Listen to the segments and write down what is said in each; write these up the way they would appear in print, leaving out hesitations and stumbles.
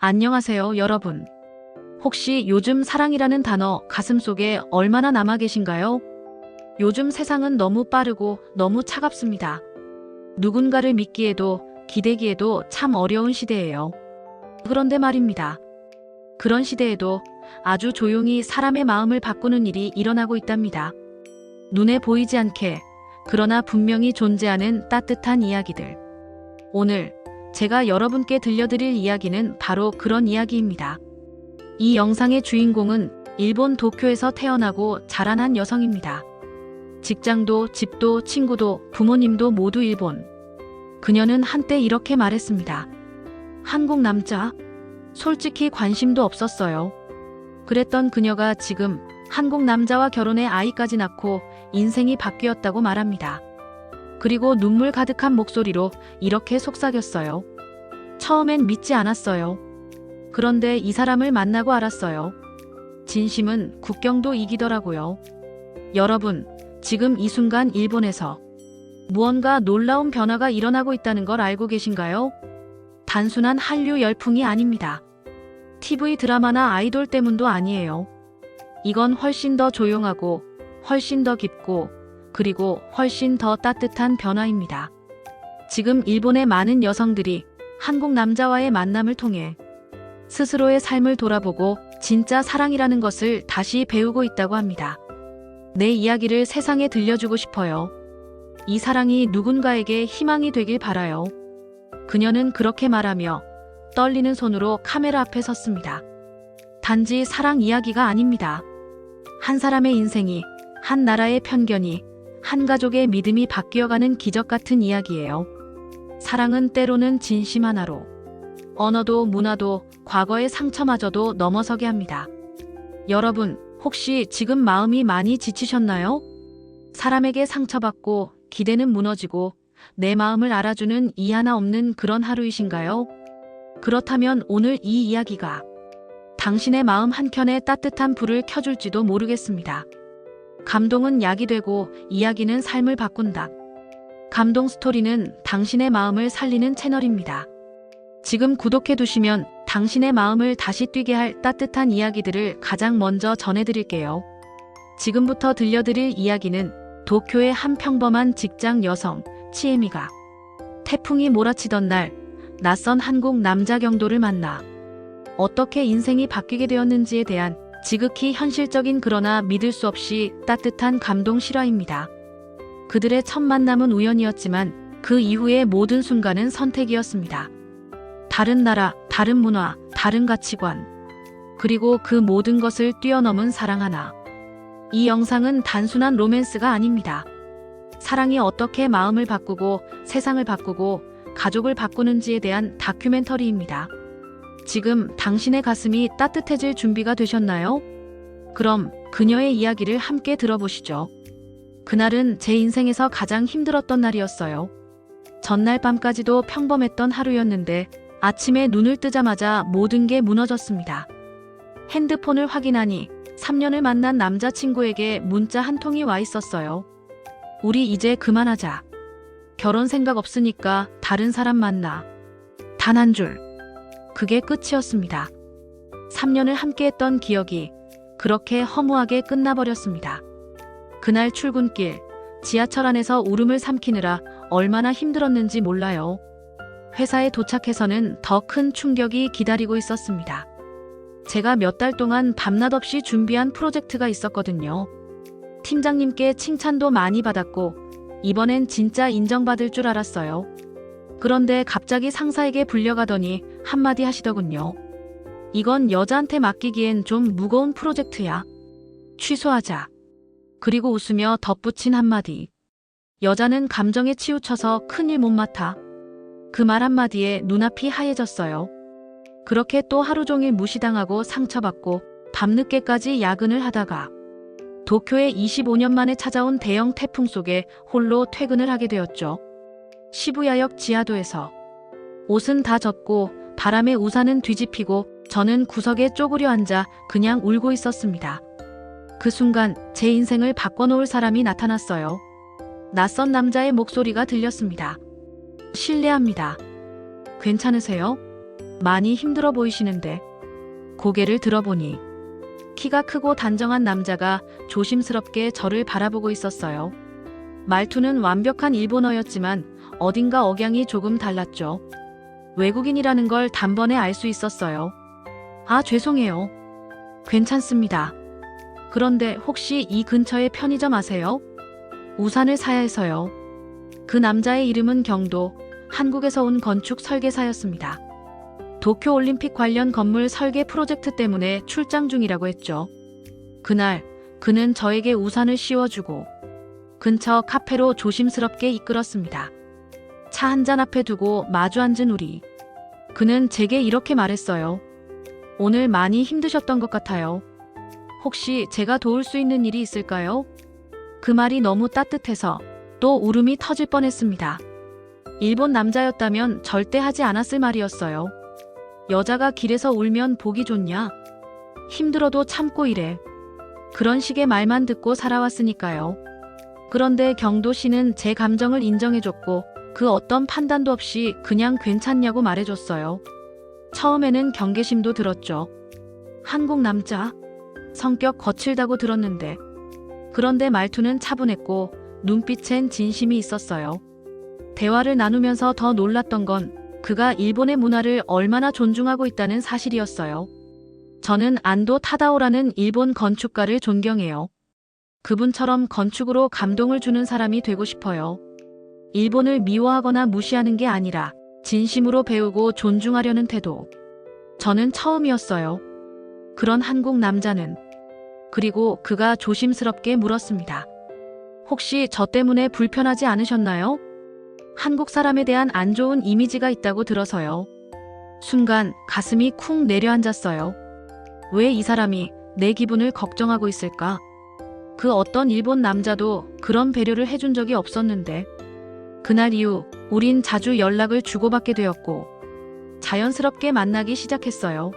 안녕하세요, 여러분. 혹시 요즘 사랑이라는 단어 가슴속에 얼마나 남아 계신가요? 요즘 세상은 너무 빠르고 너무 차갑습니다. 누군가를 믿기에도 기대기에도 참 어려운 시대예요. 그런데 말입니다. 그런 시대에도 아주 조용히 사람의 마음을 바꾸는 일이 일어나고 있답니다. 눈에 보이지 않게, 그러나 분명히 존재하는 따뜻한 이야기들. 오늘 제가 여러분께 들려드릴 이야기는 바로 그런 이야기입니다. 이 영상의 주인공은 일본 도쿄에서 태어나고 자란 한 여성입니다. 직장도, 집도, 친구도, 부모님도 모두 일본. 그녀는 한때 이렇게 말했습니다. 한국 남자? 솔직히 관심도 없었어요. 그랬던 그녀가 지금 한국 남자와 결혼해 아이까지 낳고 인생이 바뀌었다고 말합니다. 그리고 눈물 가득한 목소리로 이렇게 속삭였어요. 처음엔 믿지 않았어요. 그런데 이 사람을 만나고 알았어요. 진심은 국경도 이기더라고요. 여러분, 지금 이 순간 일본에서 무언가 놀라운 변화가 일어나고 있다는 걸 알고 계신가요? 단순한 한류 열풍이 아닙니다. TV 드라마나 아이돌 때문도 아니에요. 이건 훨씬 더 조용하고 훨씬 더 깊고 그리고 훨씬 더 따뜻한 변화입니다. 지금 일본의 많은 여성들이 한국 남자와의 만남을 통해 스스로의 삶을 돌아보고 진짜 사랑이라는 것을 다시 배우고 있다고 합니다. 내 이야기를 세상에 들려주고 싶어요. 이 사랑이 누군가에게 희망이 되길 바라요. 그녀는 그렇게 말하며 떨리는 손으로 카메라 앞에 섰습니다. 단지 사랑 이야기가 아닙니다. 한 사람의 인생이, 한 나라의 편견이, 한 가족의 믿음이 바뀌어가는 기적 같은 이야기예요. 사랑은 때로는 진심 하나로 언어도 문화도 과거의 상처마저도 넘어서게 합니다. 여러분, 혹시 지금 마음이 많이 지치셨나요? 사람에게 상처받고 기대는 무너지고 내 마음을 알아주는 이 하나 없는 그런 하루이신가요? 그렇다면 오늘 이 이야기가 당신의 마음 한켠에 따뜻한 불을 켜줄지도 모르겠습니다. 감동은 약이 되고 이야기는 삶을 바꾼다. 감동 스토리는 당신의 마음을 살리는 채널입니다. 지금 구독해 두시면 당신의 마음을 다시 뛰게 할 따뜻한 이야기들을 가장 먼저 전해드릴게요. 지금부터 들려드릴 이야기는 도쿄의 한 평범한 직장 여성, 치에미가 태풍이 몰아치던 날 낯선 한국 남자 경도를 만나 어떻게 인생이 바뀌게 되었는지에 대한 지극히 현실적인 그러나 믿을 수 없이 따뜻한 감동 실화입니다. 그들의 첫 만남은 우연이었지만 그 이후의 모든 순간은 선택이었습니다. 다른 나라, 다른 문화, 다른 가치관, 그리고 그 모든 것을 뛰어넘은 사랑 하나. 이 영상은 단순한 로맨스가 아닙니다. 사랑이 어떻게 마음을 바꾸고 세상을 바꾸고 가족을 바꾸는지에 대한 다큐멘터리입니다. 지금 당신의 가슴이 따뜻해질 준비가 되셨나요? 그럼 그녀의 이야기를 함께 들어보시죠. 그날은 제 인생에서 가장 힘들었던 날이었어요. 전날 밤까지도 평범했던 하루였는데 아침에 눈을 뜨자마자 모든 게 무너졌습니다. 핸드폰을 확인하니 3년을 만난 남자친구에게 문자 한 통이 와 있었어요. 우리 이제 그만하자. 결혼 생각 없으니까 다른 사람 만나. 단 한 줄. 그게 끝이었습니다. 3년을 함께했던 기억이 그렇게 허무하게 끝나버렸습니다. 그날 출근길, 지하철 안에서 울음을 삼키느라 얼마나 힘들었는지 몰라요. 회사에 도착해서는 더 큰 충격이 기다리고 있었습니다. 제가 몇 달 동안 밤낮 없이 준비한 프로젝트가 있었거든요. 팀장님께 칭찬도 많이 받았고 이번엔 진짜 인정받을 줄 알았어요. 그런데 갑자기 상사에게 불려가더니 한마디 하시더군요. 이건 여자한테 맡기기엔 좀 무거운 프로젝트야. 취소하자. 그리고 웃으며 덧붙인 한마디. 여자는 감정에 치우쳐서 큰일 못 맡아. 그 말 한마디에 눈앞이 하얘졌어요. 그렇게 또 하루 종일 무시당하고 상처받고 밤늦게까지 야근을 하다가 도쿄에 25년 만에 찾아온 대형 태풍 속에 홀로 퇴근을 하게 되었죠. 시부야역 지하도에서 옷은 다 젖고 바람에 우산은 뒤집히고 저는 구석에 쪼그려 앉아 그냥 울고 있었습니다. 그 순간 제 인생을 바꿔놓을 사람이 나타났어요. 낯선 남자의 목소리가 들렸습니다. 실례합니다. 괜찮으세요? 많이 힘들어 보이시는데. 고개를 들어보니 키가 크고 단정한 남자가 조심스럽게 저를 바라보고 있었어요. 말투는 완벽한 일본어였지만 어딘가 억양이 조금 달랐죠. 외국인이라는 걸 단번에 알 수 있었어요. 아, 죄송해요. 괜찮습니다. 그런데 혹시 이 근처에 편의점 아세요? 우산을 사야 해서요. 그 남자의 이름은 경도, 한국에서 온 건축 설계사였습니다. 도쿄올림픽 관련 건물 설계 프로젝트 때문에 출장 중이라고 했죠. 그날 그는 저에게 우산을 씌워주고 근처 카페로 조심스럽게 이끌었습니다. 차 한 잔 앞에 두고 마주 앉은 우리. 그는 제게 이렇게 말했어요. 오늘 많이 힘드셨던 것 같아요. 혹시 제가 도울 수 있는 일이 있을까요? 그 말이 너무 따뜻해서 또 울음이 터질 뻔했습니다. 일본 남자였다면 절대 하지 않았을 말이었어요. 여자가 길에서 울면 보기 좋냐? 힘들어도 참고 이래. 그런 식의 말만 듣고 살아왔으니까요. 그런데 경도 씨는 제 감정을 인정해줬고 그 어떤 판단도 없이 그냥 괜찮냐고 말해줬어요. 처음에는 경계심도 들었죠. 한국 남자? 성격 거칠다고 들었는데. 그런데 말투는 차분했고 눈빛엔 진심이 있었어요. 대화를 나누면서 더 놀랐던 건 그가 일본의 문화를 얼마나 존중하고 있다는 사실이었어요. 저는 안도 타다오라는 일본 건축가를 존경해요. 그분처럼 건축으로 감동을 주는 사람이 되고 싶어요. 일본을 미워하거나 무시하는 게 아니라 진심으로 배우고 존중하려는 태도. 저는 처음이었어요. 그런 한국 남자는. 그리고 그가 조심스럽게 물었습니다. 혹시 저 때문에 불편하지 않으셨나요? 한국 사람에 대한 안 좋은 이미지가 있다고 들어서요. 순간 가슴이 쿵 내려앉았어요. 왜 이 사람이 내 기분을 걱정하고 있을까? 그 어떤 일본 남자도 그런 배려를 해준 적이 없었는데. 그날 이후 우린 자주 연락을 주고받게 되었고 자연스럽게 만나기 시작했어요.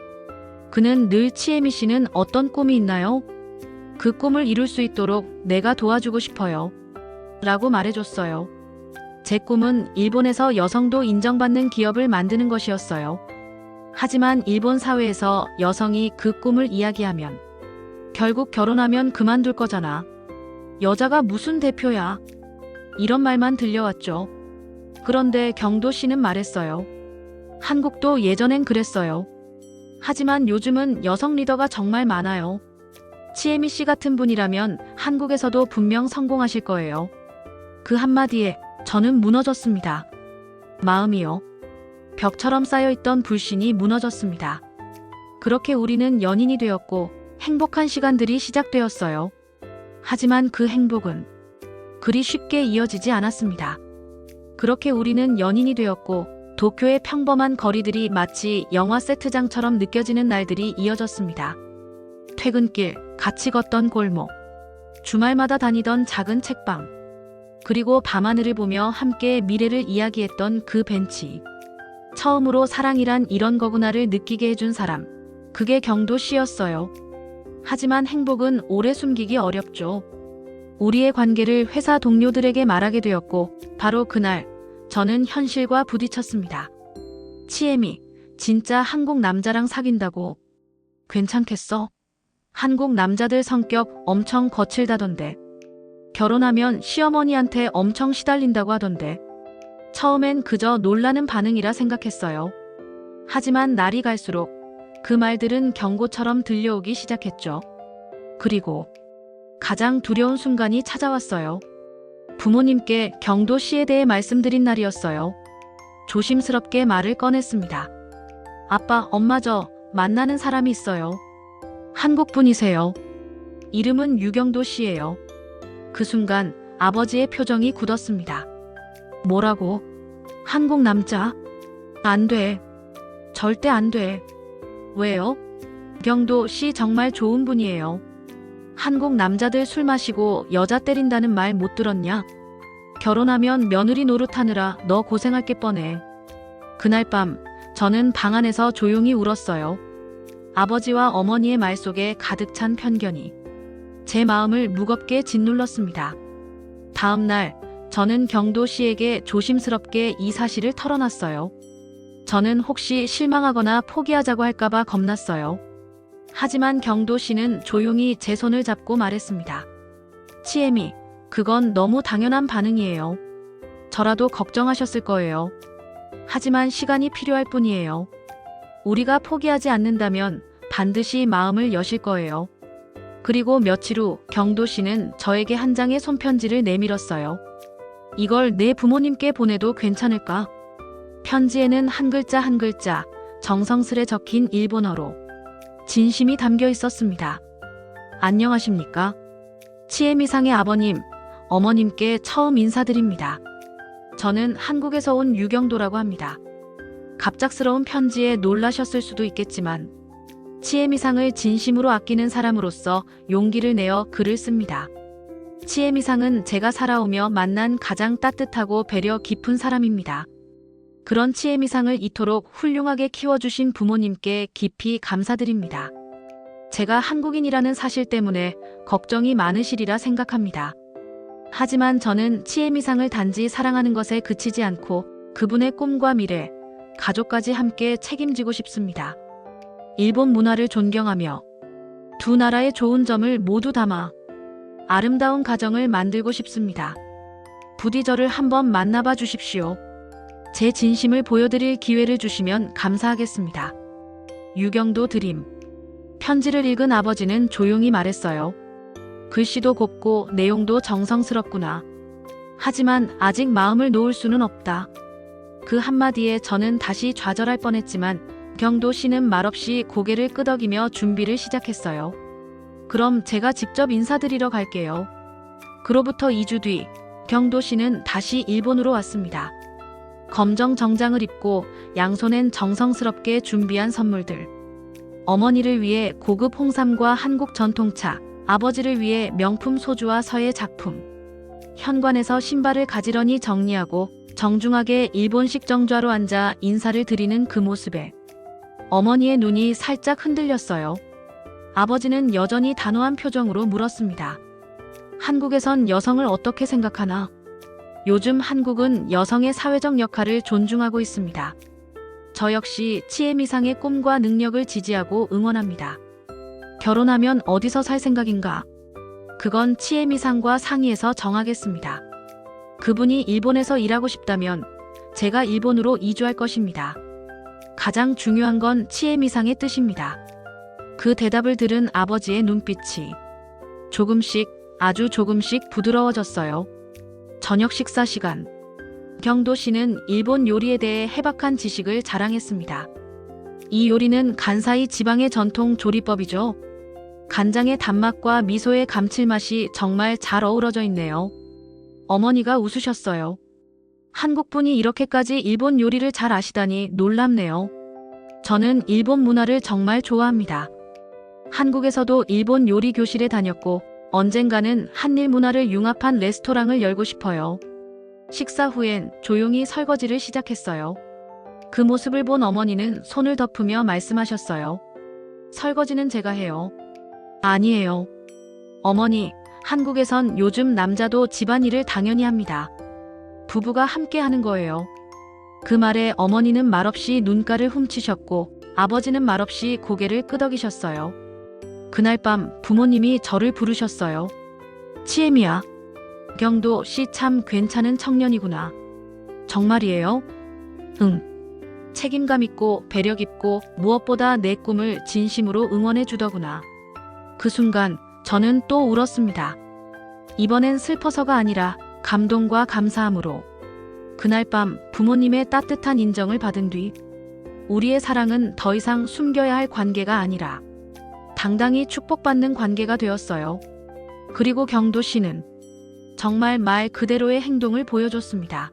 그는 늘 치에미 씨는 어떤 꿈이 있나요? 그 꿈을 이룰 수 있도록 내가 도와주고 싶어요. 라고 말해줬어요. 제 꿈은 일본에서 여성도 인정받는 기업을 만드는 것이었어요. 하지만 일본 사회에서 여성이 그 꿈을 이야기하면 결국 결혼하면 그만둘 거잖아. 여자가 무슨 대표야. 이런 말만 들려왔죠. 그런데 경도 씨는 말했어요. 한국도 예전엔 그랬어요. 하지만 요즘은 여성 리더가 정말 많아요. 치에미 씨 같은 분이라면 한국에서도 분명 성공하실 거예요. 그 한마디에 저는 무너졌습니다. 마음이요. 벽처럼 쌓여있던 불신이 무너졌습니다. 그렇게 우리는 연인이 되었고 행복한 시간들이 시작되었어요. 하지만 그 행복은 그리 쉽게 이어지지 않았습니다. 그렇게 우리는 연인이 되었고 도쿄의 평범한 거리들이 마치 영화 세트장처럼 느껴지는 날들이 이어졌습니다. 퇴근길, 같이 걷던 골목, 주말마다 다니던 작은 책방, 그리고 밤하늘을 보며 함께 미래를 이야기했던 그 벤치. 처음으로 사랑이란 이런 거구나를 느끼게 해준 사람. 그게 경도 씨였어요. 하지만 행복은 오래 숨기기 어렵죠. 우리의 관계를 회사 동료들에게 말하게 되었고 바로 그날 저는 현실과 부딪혔습니다. 치에미, 진짜 한국 남자랑 사귄다고. 괜찮겠어? 한국 남자들 성격 엄청 거칠다던데. 결혼하면 시어머니한테 엄청 시달린다고 하던데. 처음엔 그저 놀라는 반응이라 생각했어요. 하지만 날이 갈수록 그 말들은 경고처럼 들려오기 시작했죠. 그리고 가장 두려운 순간이 찾아왔어요. 부모님께 경도 씨에 대해 말씀드린 날이었어요. 조심스럽게 말을 꺼냈습니다. 아빠, 엄마, 저 만나는 사람이 있어요. 한국 분이세요. 이름은 유경도 씨예요. 그 순간 아버지의 표정이 굳었습니다. 뭐라고? 한국 남자? 안 돼. 절대 안 돼. 왜요? 경도 씨 정말 좋은 분이에요. 한국 남자들 술 마시고 여자 때린다는 말 못 들었냐? 결혼하면 며느리 노릇하느라 너 고생할 게 뻔해. 그날 밤 저는 방 안에서 조용히 울었어요. 아버지와 어머니의 말 속에 가득 찬 편견이 제 마음을 무겁게 짓눌렀습니다. 다음 날 저는 경도 씨에게 조심스럽게 이 사실을 털어놨어요. 저는 혹시 실망하거나 포기하자고 할까봐 겁났어요. 하지만 경도 씨는 조용히 제 손을 잡고 말했습니다. 치엠이, 그건 너무 당연한 반응이에요. 저라도 걱정하셨을 거예요. 하지만 시간이 필요할 뿐이에요. 우리가 포기하지 않는다면 반드시 마음을 여실 거예요. 그리고 며칠 후 경도 씨는 저에게 한 장의 손편지를 내밀었어요. 이걸 내 부모님께 보내도 괜찮을까? 편지에는 한 글자 한 글자 정성스레 적힌 일본어로 진심이 담겨 있었습니다. 안녕하십니까? 치에미상의 아버님, 어머님께 처음 인사드립니다. 저는 한국에서 온 유경도라고 합니다. 갑작스러운 편지에 놀라셨을 수도 있겠지만 치에미상을 진심으로 아끼는 사람으로서 용기를 내어 글을 씁니다. 치에미상은 제가 살아오며 만난 가장 따뜻하고 배려 깊은 사람입니다. 그런 치에미상을 이토록 훌륭하게 키워주신 부모님께 깊이 감사드립니다. 제가 한국인이라는 사실 때문에 걱정이 많으시리라 생각합니다. 하지만 저는 치에미상을 단지 사랑하는 것에 그치지 않고 그분의 꿈과 미래, 가족까지 함께 책임지고 싶습니다. 일본 문화를 존경하며 두 나라의 좋은 점을 모두 담아 아름다운 가정을 만들고 싶습니다. 부디 저를 한번 만나봐 주십시오. 제 진심을 보여드릴 기회를 주시면 감사하겠습니다. 유경도 드림. 편지를 읽은 아버지는 조용히 말했어요. 글씨도 곱고 내용도 정성스럽구나. 하지만 아직 마음을 놓을 수는 없다. 그 한마디에 저는 다시 좌절할 뻔했지만 경도 씨는 말없이 고개를 끄덕이며 준비를 시작했어요. 그럼 제가 직접 인사드리러 갈게요. 그로부터 2주 뒤 경도 씨는 다시 일본으로 왔습니다. 검정 정장을 입고 양손엔 정성스럽게 준비한 선물들. 어머니를 위해 고급 홍삼과 한국 전통차, 아버지를 위해 명품 소주와 서예 작품. 현관에서 신발을 가지런히 정리하고 정중하게 일본식 정좌로 앉아 인사를 드리는 그 모습에 어머니의 눈이 살짝 흔들렸어요. 아버지는 여전히 단호한 표정으로 물었습니다. 한국에선 여성을 어떻게 생각하나? 요즘 한국은 여성의 사회적 역할을 존중하고 있습니다. 저 역시 치에미상의 꿈과 능력을 지지하고 응원합니다. 결혼하면 어디서 살 생각인가? 그건 치에미상과 상의해서 정하겠습니다. 그분이 일본에서 일하고 싶다면 제가 일본으로 이주할 것입니다. 가장 중요한 건 치에미상의 뜻입니다. 그 대답을 들은 아버지의 눈빛이 조금씩, 아주 조금씩 부드러워졌어요. 저녁 식사 시간. 경도 씨는 일본 요리에 대해 해박한 지식을 자랑했습니다. 이 요리는 간사이 지방의 전통 조리법이죠. 간장의 단맛과 미소의 감칠맛이 정말 잘 어우러져 있네요. 어머니가 웃으셨어요. 한국분이 이렇게까지 일본 요리를 잘 아시다니 놀랍네요. 저는 일본 문화를 정말 좋아합니다. 한국에서도 일본 요리 교실에 다녔고 언젠가는 한일 문화를 융합한 레스토랑을 열고 싶어요. 식사 후엔 조용히 설거지를 시작했어요. 그 모습을 본 어머니는 손을 덮으며 말씀하셨어요. 설거지는 제가 해요. 아니에요. 어머니, 한국에선 요즘 남자도 집안일을 당연히 합니다. 부부가 함께 하는 거예요. 그 말에 어머니는 말없이 눈가를 훔치셨고 아버지는 말없이 고개를 끄덕이셨어요. 그날 밤 부모님이 저를 부르셨어요. 치에미야, 경도 씨 참 괜찮은 청년이구나. 정말이에요? 응. 책임감 있고 배려 깊고 무엇보다 내 꿈을 진심으로 응원해 주더구나. 그 순간 저는 또 울었습니다. 이번엔 슬퍼서가 아니라 감동과 감사함으로. 그날 밤 부모님의 따뜻한 인정을 받은 뒤 우리의 사랑은 더 이상 숨겨야 할 관계가 아니라 당당히 축복받는 관계가 되었어요. 그리고 경도 씨는 정말 말 그대로의 행동을 보여줬습니다.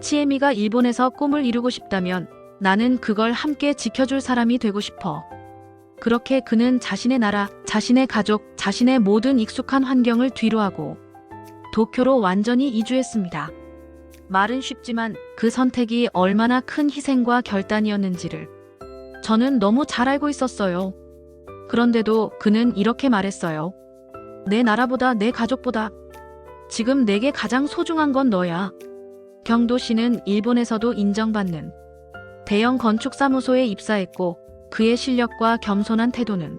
치에미가 일본에서 꿈을 이루고 싶다면 나는 그걸 함께 지켜줄 사람이 되고 싶어. 그렇게 그는 자신의 나라, 자신의 가족, 자신의 모든 익숙한 환경을 뒤로하고 도쿄로 완전히 이주했습니다. 말은 쉽지만 그 선택이 얼마나 큰 희생과 결단이었는지를 저는 너무 잘 알고 있었어요. 그런데도 그는 이렇게 말했어요. 내 나라보다 내 가족보다 지금 내게 가장 소중한 건 너야. 경도 씨는 일본에서도 인정받는 대형 건축사무소에 입사했고 그의 실력과 겸손한 태도는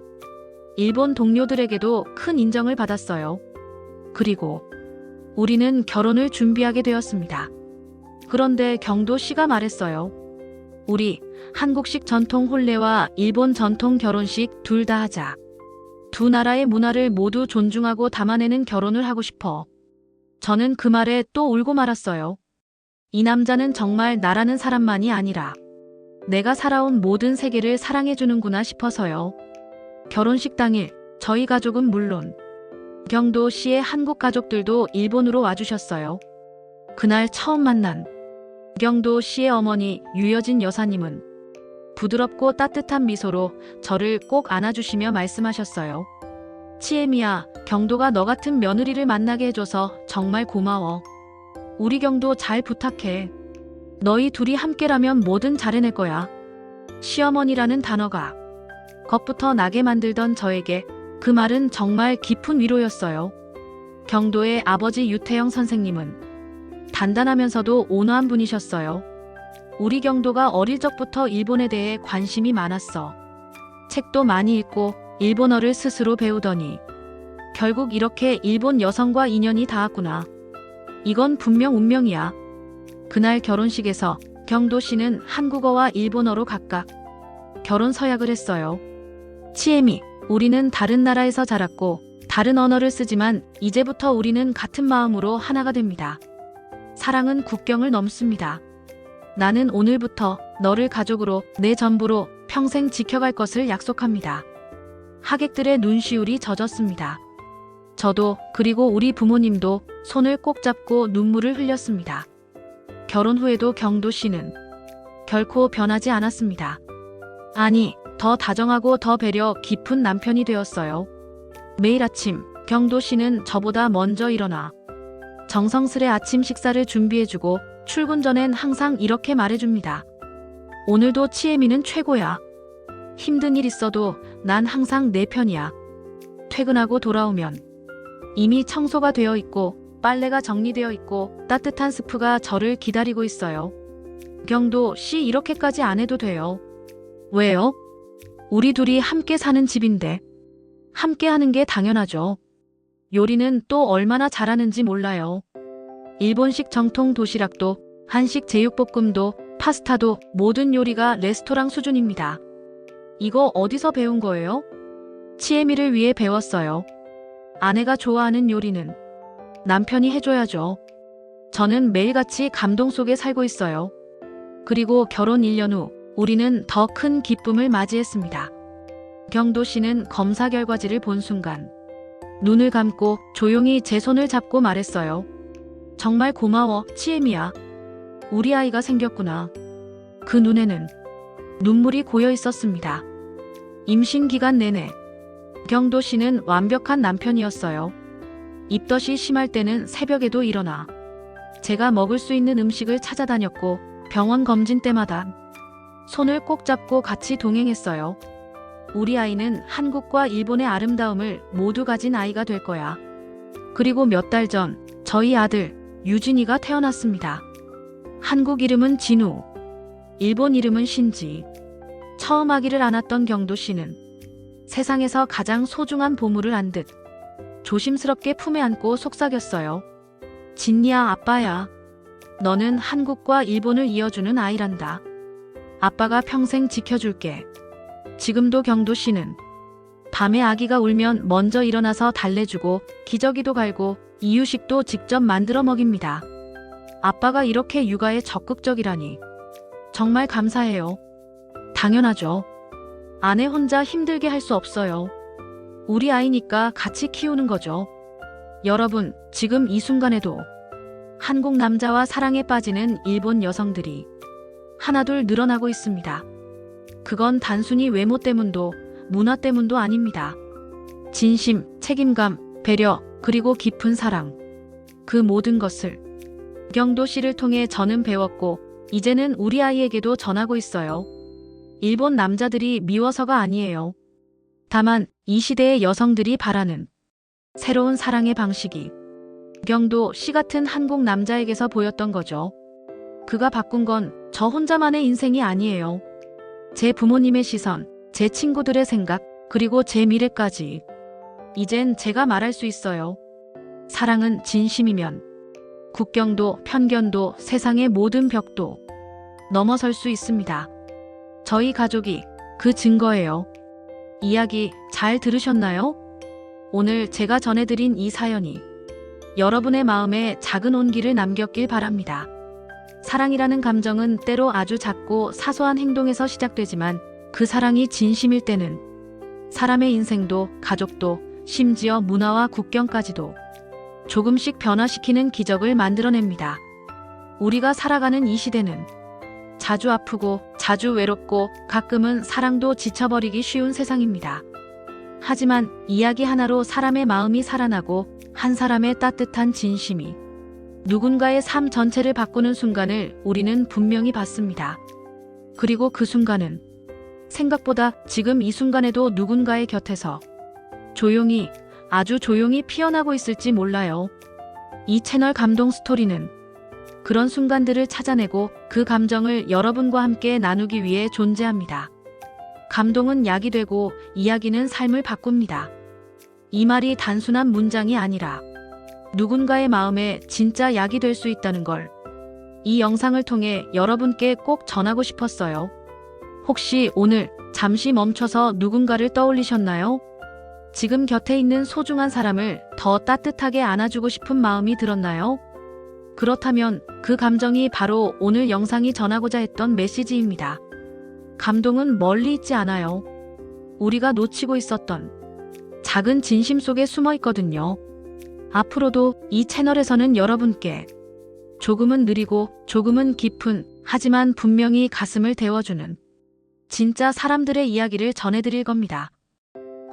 일본 동료들에게도 큰 인정을 받았어요. 그리고 우리는 결혼을 준비하게 되었습니다. 그런데 경도 씨가 말했어요. 우리 한국식 전통 혼례와 일본 전통 결혼식 둘 다 하자. 두 나라의 문화를 모두 존중하고 담아내는 결혼을 하고 싶어. 저는 그 말에 또 울고 말았어요. 이 남자는 정말 나라는 사람만이 아니라 내가 살아온 모든 세계를 사랑해주는구나 싶어서요. 결혼식 당일 저희 가족은 물론 경도 씨의 한국 가족들도 일본으로 와주셨어요. 그날 처음 만난 경도 씨의 어머니 유여진 여사님은 부드럽고 따뜻한 미소로 저를 꼭 안아주시며 말씀하셨어요. 치에미야, 경도가 너 같은 며느리를 만나게 해줘서 정말 고마워. 우리 경도 잘 부탁해. 너희 둘이 함께라면 뭐든 잘해낼 거야. 시어머니라는 단어가 겁부터 나게 만들던 저에게 그 말은 정말 깊은 위로였어요. 경도의 아버지 유태영 선생님은 단단하면서도 온화한 분이셨어요. 우리 경도가 어릴 적부터 일본에 대해 관심이 많았어. 책도 많이 읽고 일본어를 스스로 배우더니 결국 이렇게 일본 여성과 인연이 닿았구나. 이건 분명 운명이야. 그날 결혼식에서 경도 씨는 한국어와 일본어로 각각 결혼 서약을 했어요. 치에미, 우리는 다른 나라에서 자랐고 다른 언어를 쓰지만 이제부터 우리는 같은 마음으로 하나가 됩니다. 사랑은 국경을 넘습니다. 나는 오늘부터 너를 가족으로, 내 전부로 평생 지켜갈 것을 약속합니다. 하객들의 눈시울이 젖었습니다. 저도, 그리고 우리 부모님도 손을 꼭 잡고 눈물을 흘렸습니다. 결혼 후에도 경도 씨는 결코 변하지 않았습니다. 아니, 더 다정하고 더 배려 깊은 남편이 되었어요. 매일 아침 경도 씨는 저보다 먼저 일어나 정성스레 아침 식사를 준비해주고 출근 전엔 항상 이렇게 말해줍니다. 오늘도 치에미는 최고야. 힘든 일 있어도 난 항상 내 편이야. 퇴근하고 돌아오면 이미 청소가 되어 있고 빨래가 정리되어 있고 따뜻한 스프가 저를 기다리고 있어요. 경도 씨, 이렇게까지 안 해도 돼요. 왜요? 우리 둘이 함께 사는 집인데. 함께 하는 게 당연하죠. 요리는 또 얼마나 잘하는지 몰라요. 일본식 정통 도시락도, 한식 제육볶음도, 파스타도 모든 요리가 레스토랑 수준입니다. 이거 어디서 배운 거예요? 치에미를 위해 배웠어요. 아내가 좋아하는 요리는 남편이 해줘야죠. 저는 매일같이 감동 속에 살고 있어요. 그리고 결혼 1년 후 우리는 더 큰 기쁨을 맞이했습니다. 경도 씨는 검사 결과지를 본 순간 눈을 감고 조용히 제 손을 잡고 말했어요. 정말 고마워, 치에미야. 우리 아이가 생겼구나. 그 눈에는 눈물이 고여 있었습니다. 임신 기간 내내 경도 씨는 완벽한 남편이었어요. 입덧이 심할 때는 새벽에도 일어나 제가 먹을 수 있는 음식을 찾아다녔고 병원 검진 때마다 손을 꼭 잡고 같이 동행했어요. 우리 아이는 한국과 일본의 아름다움을 모두 가진 아이가 될 거야. 그리고 몇 달 전 저희 아들 유진이가 태어났습니다. 한국 이름은 진우, 일본 이름은 신지. 처음 아기를 안았던 경도 씨는 세상에서 가장 소중한 보물을 안 듯 조심스럽게 품에 안고 속삭였어요. 진이야, 아빠야. 너는 한국과 일본을 이어주는 아이란다. 아빠가 평생 지켜줄게. 지금도 경도 씨는 밤에 아기가 울면 먼저 일어나서 달래주고 기저귀도 갈고 이유식도 직접 만들어 먹입니다. 아빠가 이렇게 육아에 적극적이라니 정말 감사해요. 당연하죠. 아내 혼자 힘들게 할 수 없어요. 우리 아이니까 같이 키우는 거죠. 여러분, 지금 이 순간에도 한국 남자와 사랑에 빠지는 일본 여성들이 하나둘 늘어나고 있습니다. 그건 단순히 외모 때문도 문화 때문도 아닙니다. 진심, 책임감, 배려, 그리고 깊은 사랑. 그 모든 것을 경도 씨를 통해 저는 배웠고 이제는 우리 아이에게도 전하고 있어요. 일본 남자들이 미워서가 아니에요. 다만 이 시대의 여성들이 바라는 새로운 사랑의 방식이 경도 씨 같은 한국 남자에게서 보였던 거죠. 그가 바꾼 건 저 혼자만의 인생이 아니에요. 제 부모님의 시선, 제 친구들의 생각, 그리고 제 미래까지. 이젠 제가 말할 수 있어요. 사랑은 진심이면 국경도 편견도 세상의 모든 벽도 넘어설 수 있습니다. 저희 가족이 그 증거예요. 이야기 잘 들으셨나요? 오늘 제가 전해드린 이 사연이 여러분의 마음에 작은 온기를 남겼길 바랍니다. 사랑이라는 감정은 때로 아주 작고 사소한 행동에서 시작되지만 그 사랑이 진심일 때는 사람의 인생도 가족도 심지어 문화와 국경까지도 조금씩 변화시키는 기적을 만들어냅니다. 우리가 살아가는 이 시대는 자주 아프고 자주 외롭고 가끔은 사랑도 지쳐버리기 쉬운 세상입니다. 하지만 이야기 하나로 사람의 마음이 살아나고 한 사람의 따뜻한 진심이 누군가의 삶 전체를 바꾸는 순간을 우리는 분명히 봤습니다. 그리고 그 순간은 생각보다 지금 이 순간에도 누군가의 곁에서 조용히, 아주 조용히 피어나고 있을지 몰라요. 이 채널 감동 스토리는 그런 순간들을 찾아내고 그 감정을 여러분과 함께 나누기 위해 존재합니다. 감동은 약이 되고 이야기는 삶을 바꿉니다. 이 말이 단순한 문장이 아니라 누군가의 마음에 진짜 약이 될 수 있다는 걸 이 영상을 통해 여러분께 꼭 전하고 싶었어요. 혹시 오늘 잠시 멈춰서 누군가를 떠올리셨나요? 지금 곁에 있는 소중한 사람을 더 따뜻하게 안아주고 싶은 마음이 들었나요? 그렇다면 그 감정이 바로 오늘 영상이 전하고자 했던 메시지입니다. 감동은 멀리 있지 않아요. 우리가 놓치고 있었던 작은 진심 속에 숨어 있거든요. 앞으로도 이 채널에서는 여러분께 조금은 느리고 조금은 깊은 하지만 분명히 가슴을 데워주는 진짜 사람들의 이야기를 전해드릴 겁니다.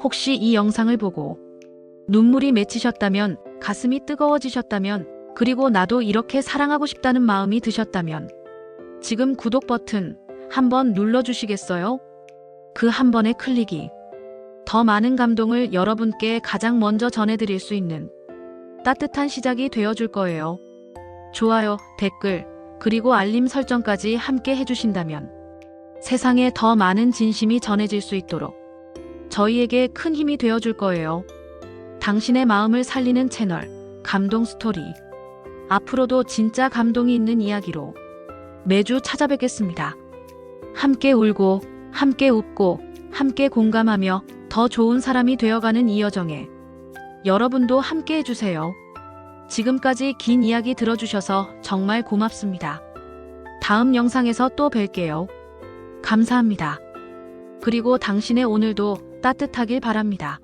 혹시 이 영상을 보고 눈물이 맺히셨다면, 가슴이 뜨거워지셨다면, 그리고 나도 이렇게 사랑하고 싶다는 마음이 드셨다면 지금 구독 버튼 한번 눌러주시겠어요? 그 한 번의 클릭이 더 많은 감동을 여러분께 가장 먼저 전해드릴 수 있는 따뜻한 시작이 되어줄 거예요. 좋아요, 댓글, 그리고 알림 설정까지 함께 해주신다면 세상에 더 많은 진심이 전해질 수 있도록 저희에게 큰 힘이 되어줄 거예요. 당신의 마음을 살리는 채널 감동 스토리. 앞으로도 진짜 감동이 있는 이야기로 매주 찾아뵙겠습니다. 함께 울고, 함께 웃고, 함께 공감하며 더 좋은 사람이 되어가는 이 여정에 여러분도 함께 해주세요. 지금까지 긴 이야기 들어주셔서 정말 고맙습니다. 다음 영상에서 또 뵐게요. 감사합니다. 그리고 당신의 오늘도 따뜻하길 바랍니다.